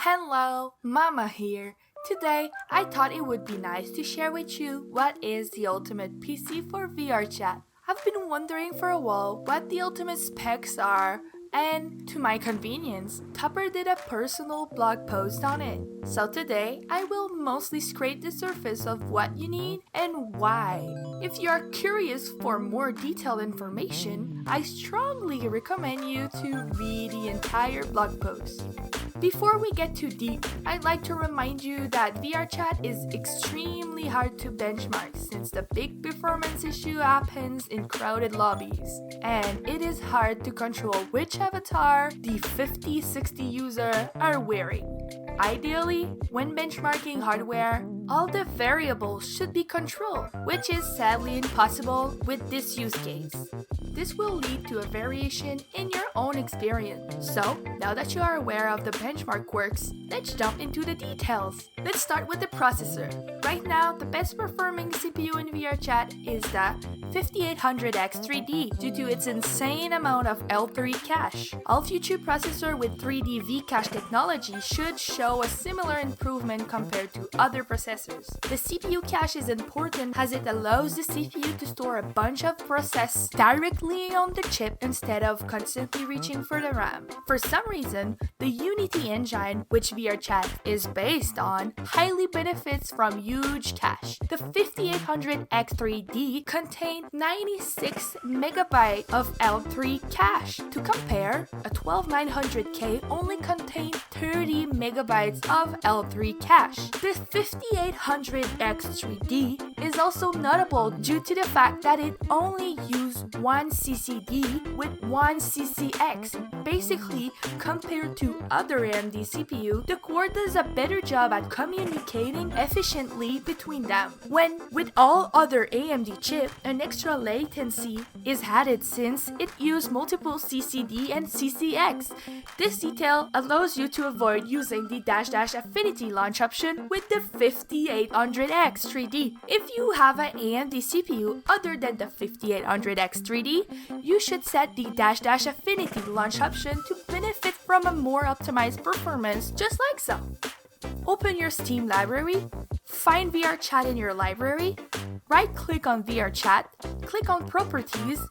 Hello, Mama here. Today, I thought it would be nice to share with you what is the ultimate PC for VRChat. I've been wondering for a while what the ultimate specs are, and to my convenience, Tupper did a personal blog post on it. So today, I will mostly scrape the surface of what you need and why. If you are curious for more detailed information, I strongly recommend you to read the entire blog post. Before we get too deep, I'd like to remind you that VRChat is extremely hard to benchmark since the big performance issue happens in crowded lobbies, and it is hard to control which avatar the 50-60 user are wearing. Ideally, when benchmarking hardware, all the variables should be controlled, which is sadly impossible with this use case. This will lead to a variation in your own experience. So, now that you are aware of the benchmark works, let's jump into the details. Let's start with the processor. Right now, the best performing CPU in VRChat is the 5800X3D due to its insane amount of L3 cache. All future processor with 3D V-cache technology should show a similar improvement compared to other processors. The CPU cache is important as it allows the CPU to store a bunch of process directly on the chip instead of constantly reaching for the RAM. For some reason, the Unity engine, which VRChat is based on, highly benefits from huge cache. The 5800X3D contains 96 MB of L3 cache. To compare, a 12900K only contains 30 MB of L3 cache. The 5800X3D is also notable due to the fact that it only uses one CCD with one CCX. Basically, compared to other AMD CPU, the core does a better job at communicating efficiently between them. When with all other AMD chips, an extra latency is added since it uses multiple CCD and CCX. This detail allows you to avoid using the -- affinity launch option with the 5800X3D. If you have an AMD CPU other than the 5800X3D, you should set the -- affinity launch option to benefit from a more optimized performance, just like so. Open your Steam library, find VRChat in your library, right-click on VRChat, click on Properties.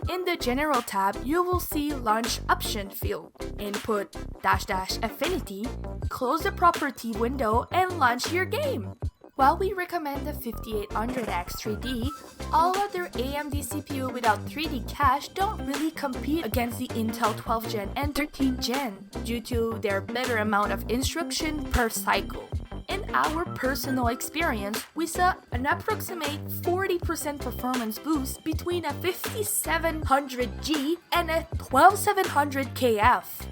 In the General tab, you will see Launch Option field. Input -- affinity, close the property window, and launch your game. While we recommend the 5800X3D, all other AMD CPU without 3D cache don't really compete against the Intel 12th Gen and 13th Gen due to their better amount of instruction per cycle. In our personal experience, we saw an approximate 40% performance boost between a 5700G and a 12700KF.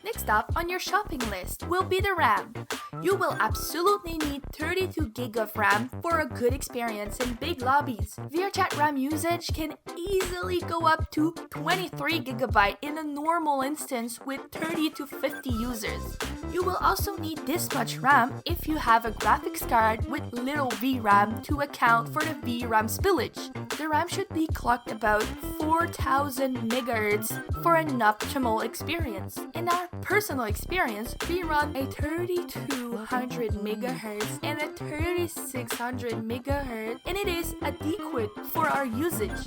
Next up on your shopping list will be the RAM. You will absolutely need 32 GB of RAM for a good experience in big lobbies. VRChat RAM usage can easily go up to 23 GB in a normal instance with 30 to 50 users. You will also need this much RAM if you have a graphics card with little VRAM to account for the VRAM spillage. The RAM should be clocked about 4000 MHz for an optimal experience. In our personal experience, we run a 3200 MHz and a 3600 MHz, and it is adequate for our usage.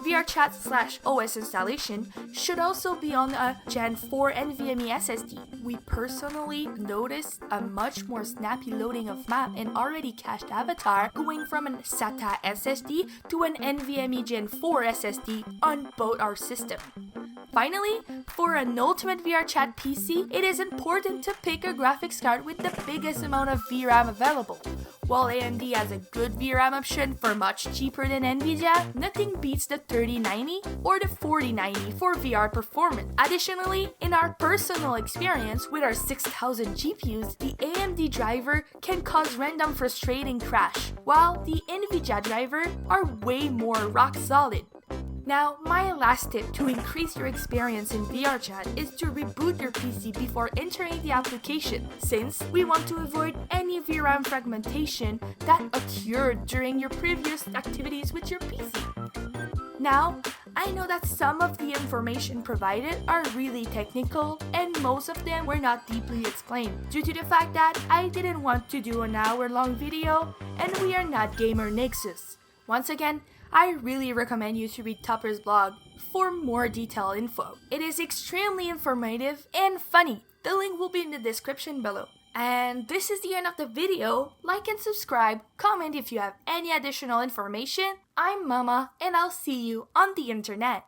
VRChat/OS installation should also be on a Gen 4 NVMe SSD. We personally noticed a much more snappy loading of map and already cached avatar going from an SATA SSD to an NVMe Gen 4 SSD on both our system. Finally, for an ultimate VRChat PC, it is important to pick a graphics card with the biggest amount of VRAM available. While AMD has a good VRAM option for much cheaper than Nvidia, nothing beats the 3090 or the 4090 for VR performance. Additionally, in our personal experience with our 6000 GPUs, the AMD driver can cause random frustrating crash, while the Nvidia driver are way more rock solid. Now, my last tip to increase your experience in VRChat is to reboot your PC before entering the application, since we want to avoid any VRAM fragmentation that occurred during your previous activities with your PC. Now, I know that some of the information provided are really technical and most of them were not deeply explained due to the fact that I didn't want to do an hour-long video and we are not gamer nixes. Once again, I really recommend you to read Tupper's blog for more detailed info. It is extremely informative and funny. The link will be in the description below. And this is the end of the video. Like and subscribe, comment if you have any additional information. I'm Mama and I'll see you on the internet.